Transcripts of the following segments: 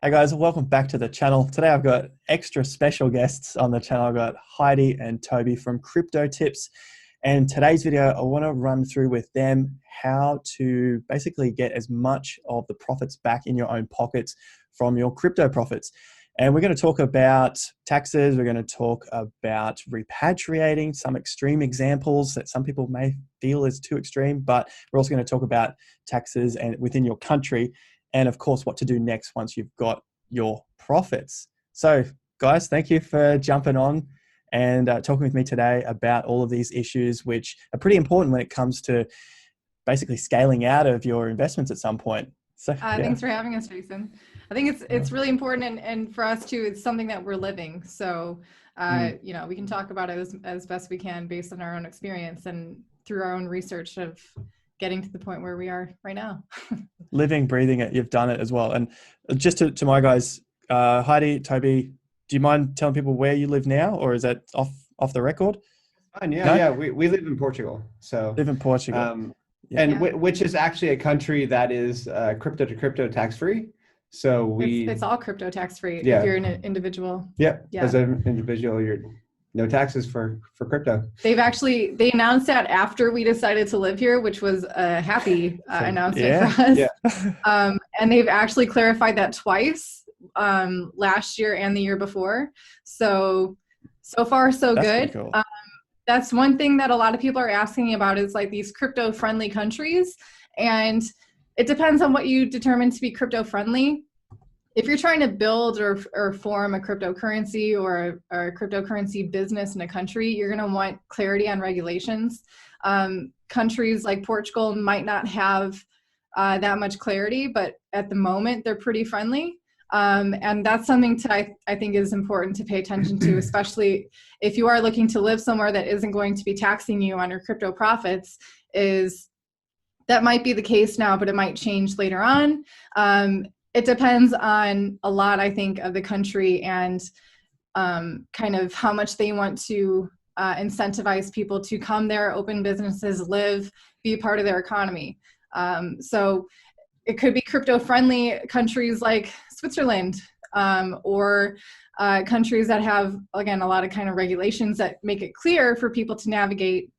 Hey guys, welcome back to the channel. Today I've got extra special guests on the channel. I've got Heidi and Toby from Crypto Tips. And today's video, I want to run through with them how to basically get as much of the profits back in your own pockets from your crypto profits. And we're going to talk about taxes. We're going to talk about repatriating, some extreme examples that some people may feel is too extreme, but we're also going to talk about taxes and within your country. And of course, what to do next once you've got your profits. So guys, thank you for jumping on and talking with me today about all of these issues, which are pretty important when it comes to basically scaling out of your investments at some point. So Thanks for having us, Jason. I think it's really important, and for us too, it's something that we're living. So, you know, we can talk about it as best we can based on our own experience and through our own research of getting to the point where we are right now. Living, breathing it, you've done it as well. And just to my guys, Heidi, Toby, do you mind telling people where you live now, or is that off the record? Fine, yeah, No? yeah. We live in Portugal, so Live in Portugal. which is actually a country that is crypto to crypto tax free. So it's all crypto tax free if you're an individual. Yeah. As an individual, you're no taxes for crypto. They announced that after we decided to live here, which was a happy announcement for us. Yeah. And they've actually clarified that twice, last year and the year before. So far so good. Cool. That's one thing that a lot of people are asking about is like these crypto friendly countries. And it depends on what you determine to be crypto friendly. If you're trying to build or form a cryptocurrency or a cryptocurrency business in a country, you're going to want clarity on regulations. Countries like Portugal might not have that much clarity, but at the moment they're pretty friendly. And that's something I think is important to pay attention to, especially if you are looking to live somewhere that isn't going to be taxing you on your crypto profits. That might be the case now, but it might change later on. It depends on a lot, I think, of the country and kind of how much they want to incentivize people to come there, open businesses, live, be a part of their economy. So it could be crypto-friendly countries like Switzerland or countries that have, again, a lot of kind of regulations that make it clear for people to navigate,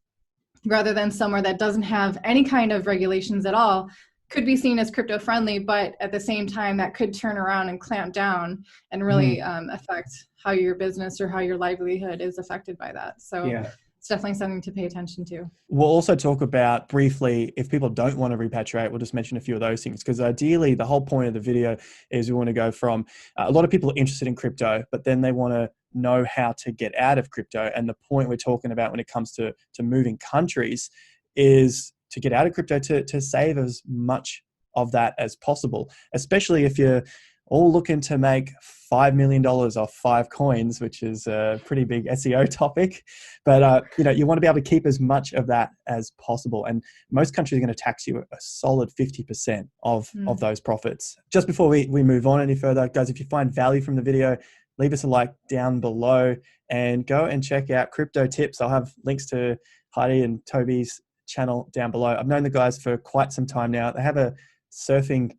rather than somewhere that doesn't have any kind of regulations at all. Could be seen as crypto friendly, but at the same time that could turn around and clamp down and really affect how your business or how your livelihood is affected by that. So it's definitely something to pay attention to. We'll also talk about briefly, if people don't want to repatriate, we'll just mention a few of those things, because ideally the whole point of the video is we want to go from a lot of people are interested in crypto, but then they want to know how to get out of crypto. And the point we're talking about when it comes to moving countries is to get out of crypto to save as much of that as possible, especially if you're all looking to make $5 million off 5 coins, which is a pretty big SEO topic. But you know, you want to be able to keep as much of that as possible. And most countries are going to tax you a solid 50% of those profits. Just before we move on any further, guys, if you find value from the video, leave us a like down below and go and check out Crypto Tips. I'll have links to Heidi and Toby's channel down below. I've known the guys for quite some time now. They have a surfing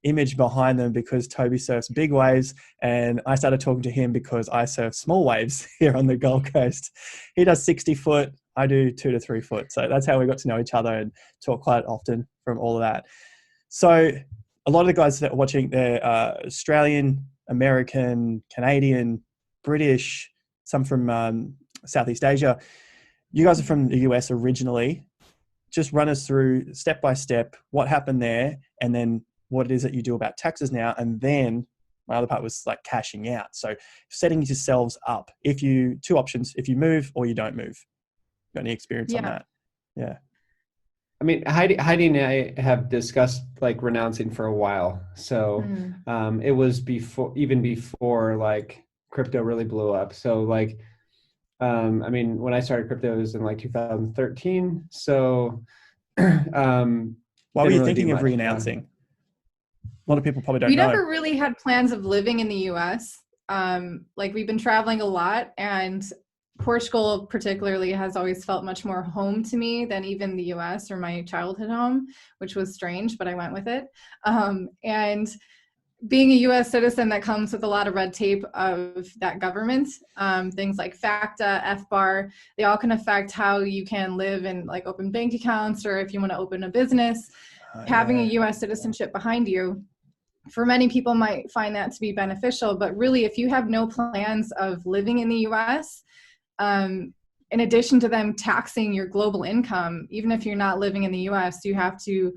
image behind them because Toby surfs big waves, and I started talking to him because I surf small waves here on the Gold Coast. He does 60 foot, I do 2 to 3 foot. So that's how we got to know each other and talk quite often from all of that. So a lot of the guys that are watching, they're Australian, American, Canadian, British, some from Southeast Asia. You guys are from the US originally. Just run us through step by step what happened there, and then what it is that you do about taxes now. And then my other part was like cashing out. So setting yourselves up. Two options, if you move or you don't move. Got any experience on that? Yeah. I mean, Heidi and I have discussed like renouncing for a while. So it was before like crypto really blew up. So like, I mean, when I started crypto, it was in like 2013. So why were you thinking of renouncing? A lot of people probably don't know. We never really had plans of living in the US. Like we've been traveling a lot, and Portugal particularly has always felt much more home to me than even the US or my childhood home, which was strange, but I went with it. And being a U.S. citizen, that comes with a lot of red tape of that government. Things like FACTA, FBAR, they all can affect how you can live and like open bank accounts, or if you want to open a business. Having a U.S. citizenship behind you, for many people might find that to be beneficial, but really if you have no plans of living in the U.S., in addition to them taxing your global income, even if you're not living in the U.S., you have to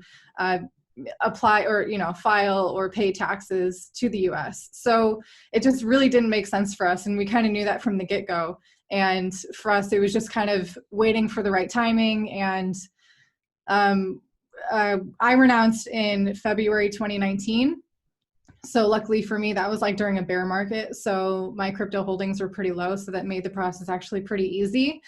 apply or file or pay taxes to the U.S. So it just really didn't make sense for us, and we kind of knew that from the get-go. And for us, it was just kind of waiting for the right timing. And I renounced in February 2019. So luckily for me, that was like during a bear market. So my crypto holdings were pretty low. So that made the process actually pretty easy.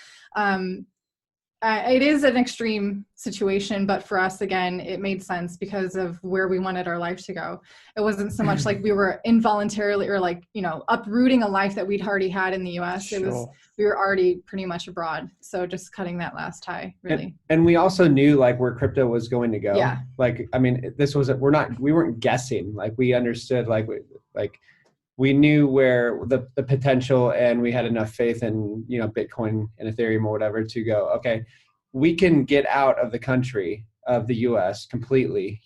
It is an extreme situation, but for us, again, it made sense because of where we wanted our life to go. It wasn't so much like we were involuntarily or like, uprooting a life that we'd already had in the US. Sure. It was, we were already pretty much abroad. So just cutting that last tie, really. And we also knew like where crypto was going to go. Yeah. Like, I mean, we weren't guessing, like we understood, we knew where the potential, and we had enough faith in, Bitcoin and Ethereum or whatever to go, okay, we can get out of the country of the US completely,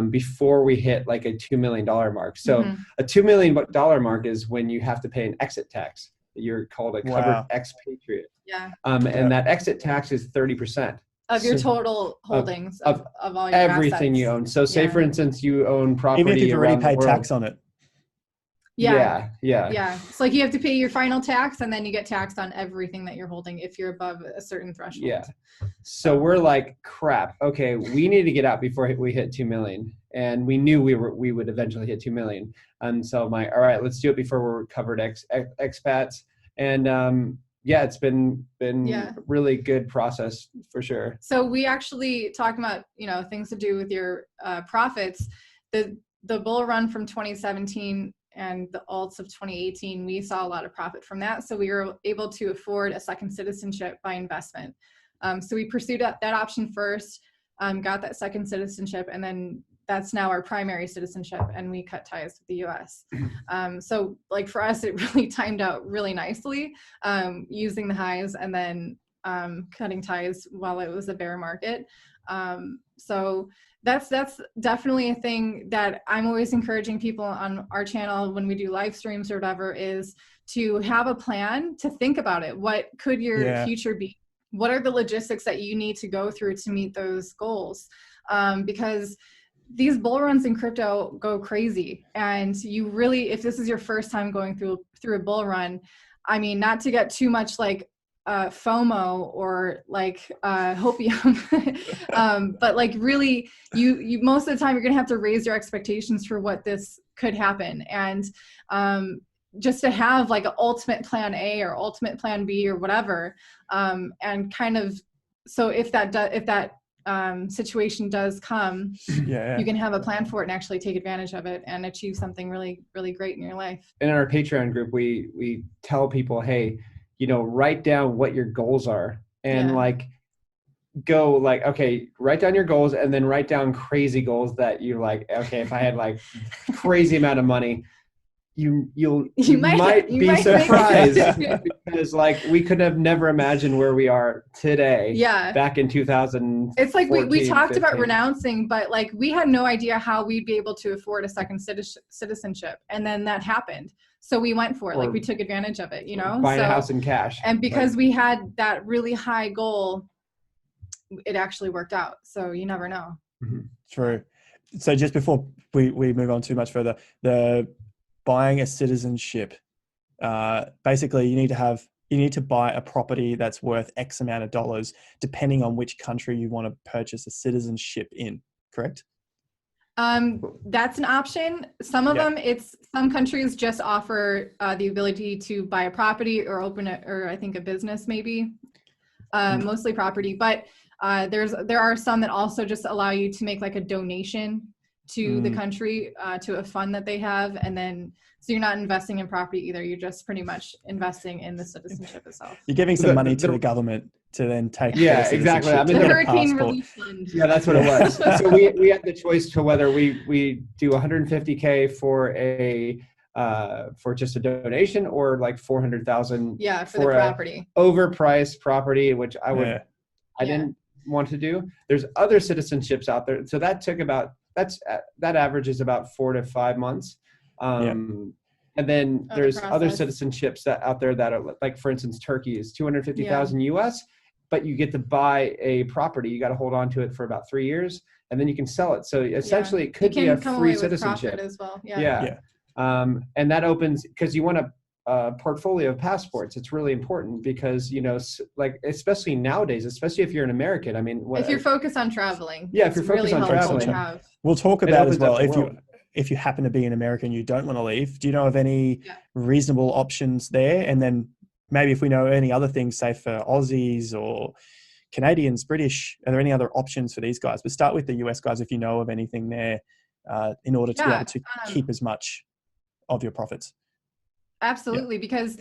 before we hit like a $2 million mark. So a $2 million mark is when you have to pay an exit tax. You're called a covered expatriate. Yeah. And that exit tax is 30%. Of your total holdings of all your everything assets. You own. So say for instance, you own property. Even if you've already paid tax on it. Yeah. It's like you have to pay your final tax, and then you get taxed on everything that you're holding if you're above a certain threshold. Yeah. So we're like, crap. Okay, we need to get out before we hit 2 million, and we knew we would eventually hit 2 million. And so all right, let's do it before we're covered expats. And it's been really good process for sure. So we actually talking about things to do with your profits. The bull run from 2017 and the alts of 2018, we saw a lot of profit from that. So we were able to afford a second citizenship by investment. So we pursued that option first, got that second citizenship, and then that's now our primary citizenship, and we cut ties with the US. So like for us, it really timed out really nicely, using the highs and then cutting ties while it was a bear market. So that's definitely a thing that I'm always encouraging people on our channel when we do live streams or whatever, is to have a plan, to think about it. What could your future be? What are the logistics that you need to go through to meet those goals? Because these bull runs in crypto go crazy, and you really, if this is your first time going through a bull run, I mean, not to get too much like FOMO or like hopium, but like really you most of the time you're gonna have to raise your expectations for what this could happen, and just to have like an ultimate plan A or ultimate plan B or whatever, and kind of, so if that situation does come, you can have a plan for it and actually take advantage of it and achieve something really, really great in your life. In our Patreon group, we tell people, hey, write down what your goals are, and go like, okay, write down your goals, and then write down crazy goals that you like, okay, if I had like crazy amount of money, you might be surprised because like we could have never imagined where we are today. Back in 2000. It's like we talked about renouncing, but like we had no idea how we'd be able to afford a second citizenship, and then that happened. So we went for it, like we took advantage of it, Buying a house in cash. And because we had that really high goal, it actually worked out. So you never know. True. So just before we move on too much further, the buying a citizenship, basically you need to buy a property that's worth X amount of dollars, depending on which country you want to purchase a citizenship in, correct? That's an option. Some of them, some countries just offer the ability to buy a property or open or I think a business maybe, mostly property. But there are some that also just allow you to make like a donation to the country, to a fund that they have, and then so you're not investing in property either. You're just pretty much investing in the citizenship itself. You're giving some money to the government to then take Yeah, their exactly. citizenship, I mean, to The get a hurricane passport. relief fund. Yeah, that's what it was. So we had the choice to whether we do 150K for just a donation, or like 400,000 Yeah, for the for a property. overpriced property, which I Yeah. didn't want to do. There's other citizenships out there, so that averages about 4 to 5 months. And then there's other citizenships that out there that are like, for instance, Turkey is 250,000 US, but you get to buy a property. You got to hold on to it for about 3 years, and then you can sell it. So essentially, it could be a free citizenship as well. And that opens, because you want a portfolio of passports. It's really important because, like, especially nowadays, especially if you're an American. I mean, if you're focused on traveling, if you're focused on traveling, we'll talk about as well. If you happen to be an American, you don't want to leave. Do you know of any reasonable options there? And then maybe if we know any other things, say for Aussies or Canadians, British, are there any other options for these guys? But start with the US guys if you know of anything there, in order to be able to keep as much of your profits. Absolutely, because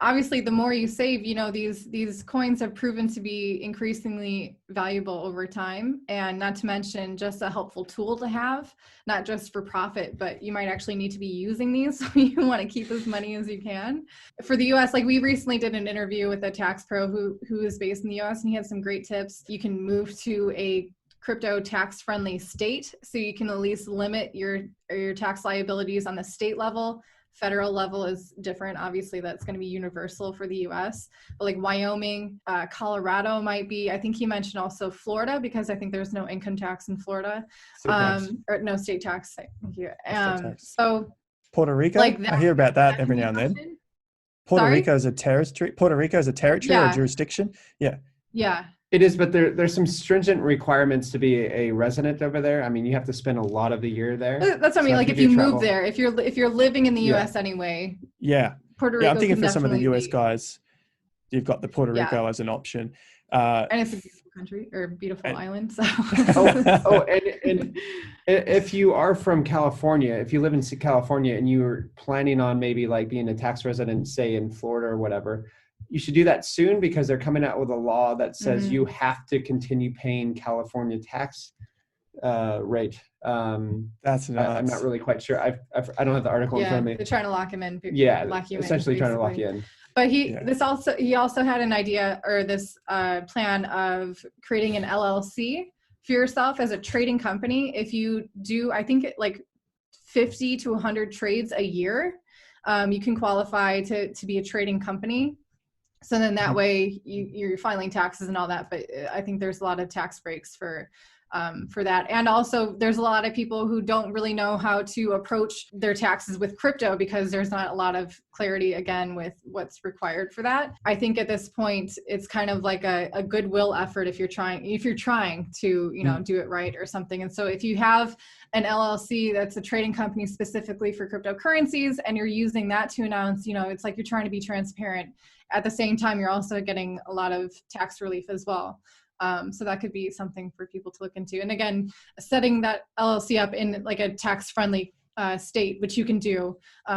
obviously the more you save, these coins have proven to be increasingly valuable over time, and not to mention just a helpful tool to have, not just for profit, but you might actually need to be using these, so you want to keep as many as you can. For the US, like we recently did an interview with a tax pro who is based in the US, and he had some great tips. You can move to a crypto tax friendly state, so you can at least limit your tax liabilities on the state level. Federal level is different. Obviously, that's going to be universal for the US. But like Wyoming, Colorado might be. I think he mentioned also Florida, because I think there's no income tax in Florida. Or no state tax. Thank you. So Puerto Rico, I hear about that every now and then. Puerto Rico is a territory. Puerto Rico is a territory or a jurisdiction. Yeah. It is, but there's some stringent requirements to be a resident over there. I mean, you have to spend a lot of the year there. That's what I mean. Like if you move there, if you're living in the US anyway. Yeah. Puerto Rico. I'm thinking for some of the US guys, you've got the Puerto Rico as an option. And it's a beautiful country, or beautiful island. So. and if you are from California, if you live in California and you're planning on maybe like being a tax resident, say in Florida or whatever, you should do that soon, because they're coming out with a law that says you have to continue paying California tax rate. That's nuts. I'm not really quite sure. I don't have the article in front of me. They're trying to lock him in. Essentially trying to lock you in. But he also had an idea, or this plan of creating an LLC for yourself as a trading company. If you do, I think like 50 to 100 trades a year, you can qualify to be a trading company. So then that way you're filing taxes and all that. But I think there's a lot of tax breaks for that. And also there's a lot of people who don't really know how to approach their taxes with crypto, because there's not a lot of clarity, again, with what's required for that. I think at this point, it's kind of like a goodwill effort if you're trying to, do it right or something. And so if you have an LLC that's a trading company specifically for cryptocurrencies, and you're using that to announce, it's like you're trying to be transparent. At the same time, you're also getting a lot of tax relief as well. So that could be something for people to look into. And again, setting that LLC up in like a tax-friendly state, which you can do.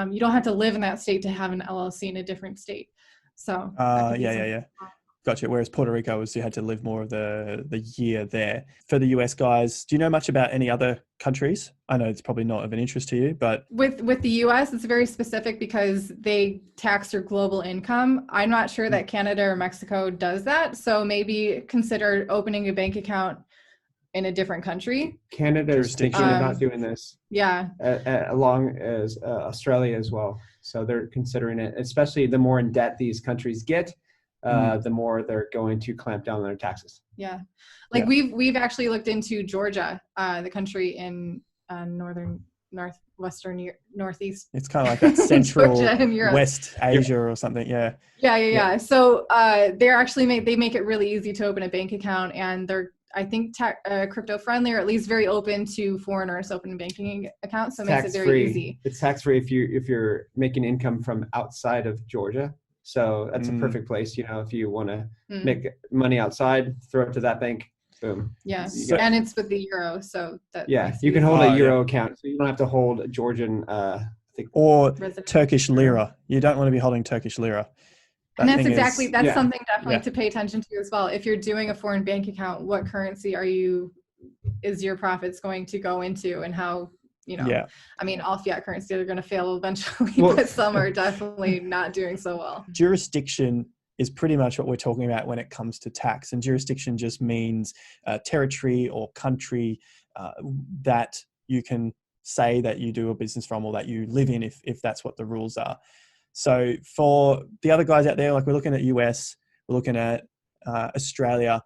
You don't have to live in that state to have an LLC in a different state. So Gotcha. Whereas Puerto Rico was, you had to live more of the year there. For the US guys, do you know much about any other countries? I know it's probably not of an interest to you, but with the US, it's very specific because they tax your global income. I'm not sure that Canada or Mexico does that. So maybe consider opening a bank account in a different country. Canada is thinking about doing this. Yeah. Along as Australia as well. So they're considering it, especially the more in debt these countries get. The more they're going to clamp down on their taxes. Yeah. We've actually looked into Georgia, the country in northeast. It's kind of like that central West Asia or something. Yeah. So they're actually they make it really easy to open a bank account, and they're, I think, crypto friendly, or at least very open to foreigners opening banking accounts. So it makes it very easy. It's tax free if you're making income from outside of Georgia. So that's a perfect place, if you want to make money outside, throw it to that bank, boom. Yeah, and it's with the euro, so that you can hold a euro account, so you don't have to hold a Georgian or Turkish lira. You don't want to be holding Turkish lira. And That that's thing exactly, is, that's something definitely yeah, to pay attention to as well. If you're doing a foreign bank account, what currency is your profits going to go into, and how, yeah. I mean, all fiat currencies are going to fail eventually, Well, but some are definitely not doing so well. Jurisdiction is pretty much what we're talking about when it comes to tax. And jurisdiction just means territory or country that you can say that you do a business from or that you live in, if that's what the rules are. So for the other guys out there, like we're looking at US, we're looking at Australia,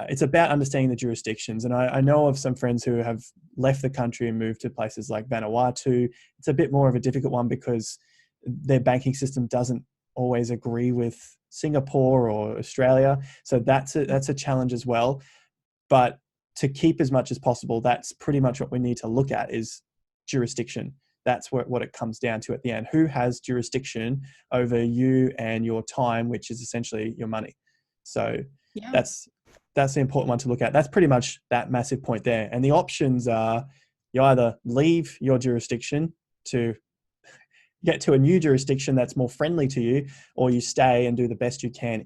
it's about understanding the jurisdictions. And I know of some friends who have left the country and moved to places like Vanuatu. It's a bit more of a difficult one because their banking system doesn't always agree with Singapore or Australia. So that's a challenge as well. But to keep as much as possible, that's pretty much what we need to look at is jurisdiction. That's what it comes down to at the end. Who has jurisdiction over you and your time, which is essentially your money? So Yeah. that's the important one to look at. That's pretty much that massive point there. And the options are you either leave your jurisdiction to get to a new jurisdiction that's more friendly to you, or you stay and do the best you can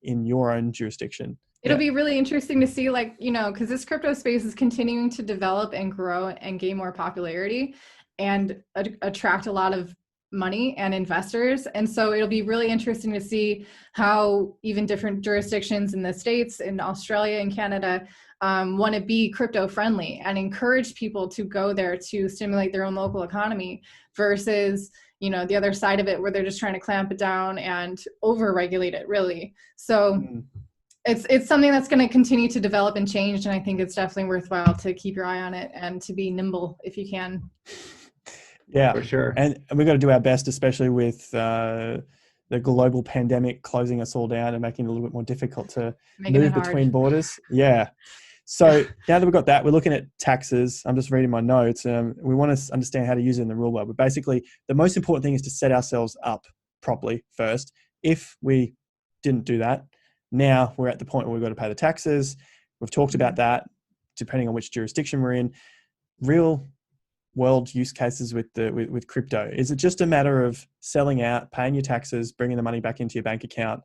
in your own jurisdiction. It'll be really interesting to see, like, because this crypto space is continuing to develop and grow and gain more popularity and attract a lot of money and investors. And so it'll be really interesting to see how even different jurisdictions in the States, in Australia and Canada, want to be crypto friendly and encourage people to go there to stimulate their own local economy versus the other side of it where they're just trying to clamp it down and over regulate it, really. So it's something that's going to continue to develop and change, and I think it's definitely worthwhile to keep your eye on it and to be nimble if you can. Yeah, for sure. And we've got to do our best, especially with the global pandemic closing us all down and making it a little bit more difficult to move between borders. Yeah. So now that we've got that, we're looking at taxes. I'm just reading my notes. We want to understand how to use it in the real world. But basically, the most important thing is to set ourselves up properly first. If we didn't do that, now we're at the point where we've got to pay the taxes. We've talked about that, depending on which jurisdiction we're in. Real world use cases with crypto. Is it just a matter of selling out, paying your taxes, bringing the money back into your bank account,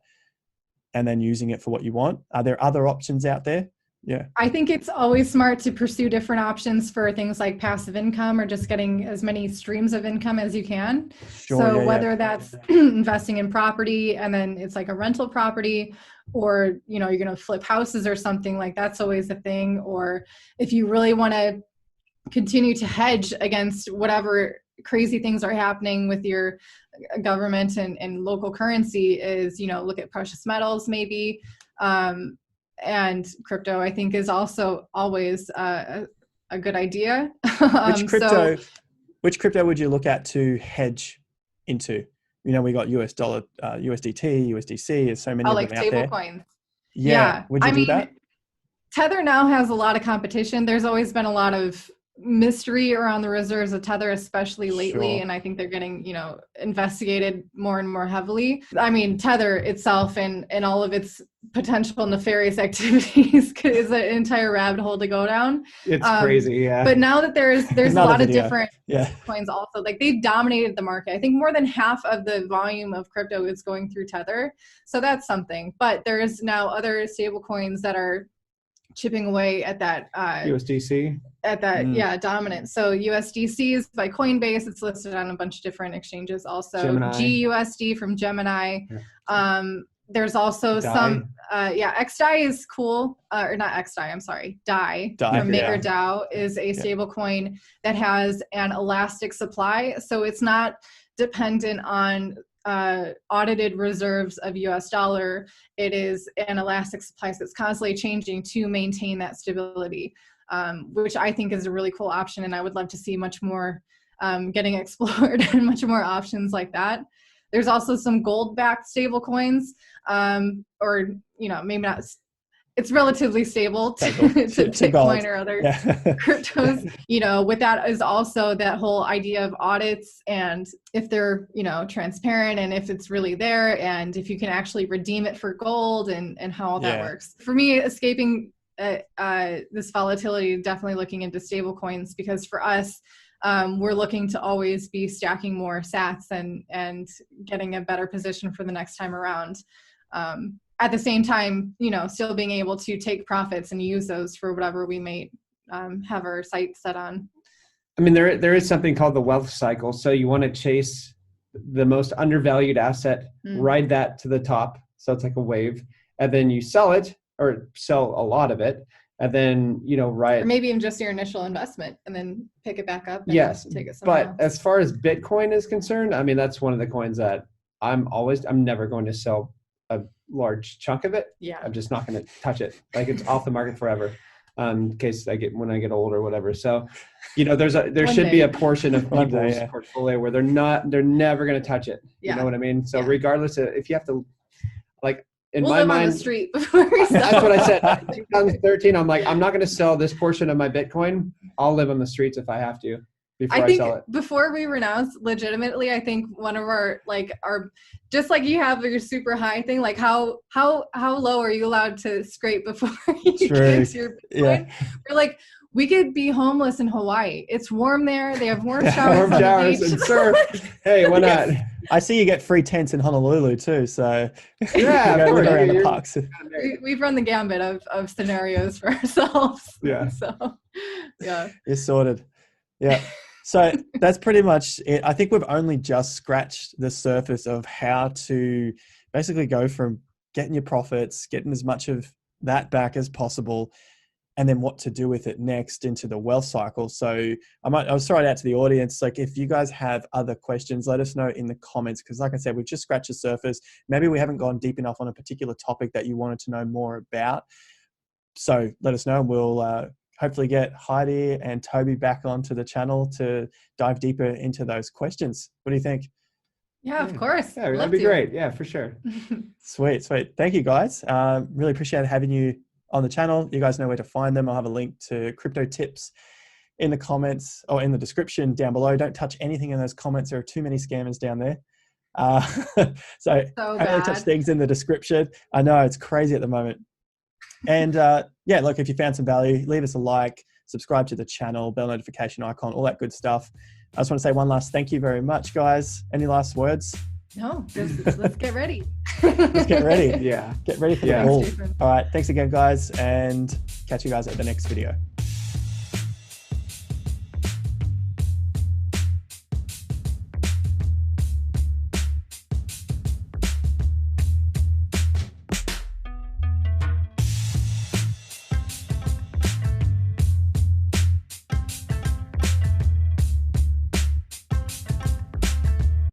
and then using it for what you want? Are there other options out there? Yeah. I think it's always smart to pursue different options for things like passive income or just getting as many streams of income as you can. Sure, so whether that's investing in property and then it's like a rental property, or you're going to flip houses or something, like that's always a thing. Or if you really want to continue to hedge against whatever crazy things are happening with your government and local currency, is look at precious metals maybe. And crypto, I think, is also always a good idea. Which crypto would you look at to hedge into? We got US dollar, USDT, USDC. There's so many of them out there. Coins. Yeah. Would you do that? Tether now has a lot of competition. There's always been a lot of mystery around the reserves of Tether, especially lately. Sure. And I think they're getting, investigated more and more heavily. I mean, Tether itself and all of its potential nefarious activities is an entire rabbit hole to go down. It's crazy, yeah. But now that there's a lot of different yeah. coins also, like they've dominated the market. I think more than half of the volume of crypto is going through Tether. So that's something. But there is now other stable coins that are chipping away at that USDC dominance. So USDC is by Coinbase. It's listed on a bunch of different exchanges also. Gemini. GUSD from Gemini. There's also some XDAI is cool, or not XDAI, I'm sorry, DAI from MakerDAO is a stable coin that has an elastic supply. So it's not dependent on audited reserves of US dollar. It is an elastic supply, so it's constantly changing to maintain that stability, which I think is a really cool option, and I would love to see much more getting explored and much more options like that. There's also some gold-backed stable coins, or maybe not. It's relatively stable to Bitcoin or other cryptos. With that is also that whole idea of audits, and if they're, transparent, and if it's really there, and if you can actually redeem it for gold, and how all that works. For me, escaping this volatility, definitely looking into stable coins, because for us, we're looking to always be stacking more sats and getting a better position for the next time around. At the same time, still being able to take profits and use those for whatever we may have our sights set on. I mean, there is something called the wealth cycle. So you want to chase the most undervalued asset, ride that to the top. So it's like a wave, and then you sell it or sell a lot of it. And then, right. Or maybe even just your initial investment and then pick it back up. And yes. Take it somewhere But else. as far as Bitcoin is concerned, I mean, that's one of the coins that I'm never going to sell a large chunk of it. Yeah. I'm just not going to touch it. Like, it's off the market forever. In case when I get old or whatever. So, there should be a portion of people's portfolio where they're never going to touch it. Yeah. You know what I mean? So regardless of, if you have to, like, in we'll my live mind, on the street before we sell. That's what I said. In 2013, I'm like, I'm not going to sell this portion of my Bitcoin. I'll live on the streets if I have to before I sell it. Before we renounce, legitimately, I think one of our just like you have your super high thing, like how low are you allowed to scrape before you get to your Bitcoin? Yeah. We're like, we could be homeless in Hawaii. It's warm there. They have warm showers. Warm showers and surf. Hey, why not? I see you get free tents in Honolulu too. So yeah, go live around the parks. We've run the gambit of scenarios for ourselves. Yeah. So, yeah. You're sorted. Yeah. So that's pretty much it. I think we've only just scratched the surface of how to basically go from getting your profits, getting as much of that back as possible, and then what to do with it next into the wealth cycle. So I'll throw it out to the audience. Like, if you guys have other questions, let us know in the comments. Because like I said, we've just scratched the surface. Maybe we haven't gone deep enough on a particular topic that you wanted to know more about. So let us know, and we'll hopefully get Heidi and Toby back onto the channel to dive deeper into those questions. What do you think? Yeah, of course. Yeah, that'd be great. Yeah, for sure. Sweet. Thank you, guys. Really appreciate having you on the channel. You guys know where to find them. I'll have a link to crypto tips in the comments or in the description down below. Don't touch anything in those comments. There are too many scammers down there. So only touch things in the description. I know it's crazy at the moment. And yeah, look, if you found some value, leave us a like, subscribe to the channel, bell notification icon, all that good stuff. I just want to say one last thank you very much, guys. Any last words? No, just let's get ready. Let's get ready. Yeah. Get ready for the ball. All right. Thanks again, guys, and catch you guys at the next video.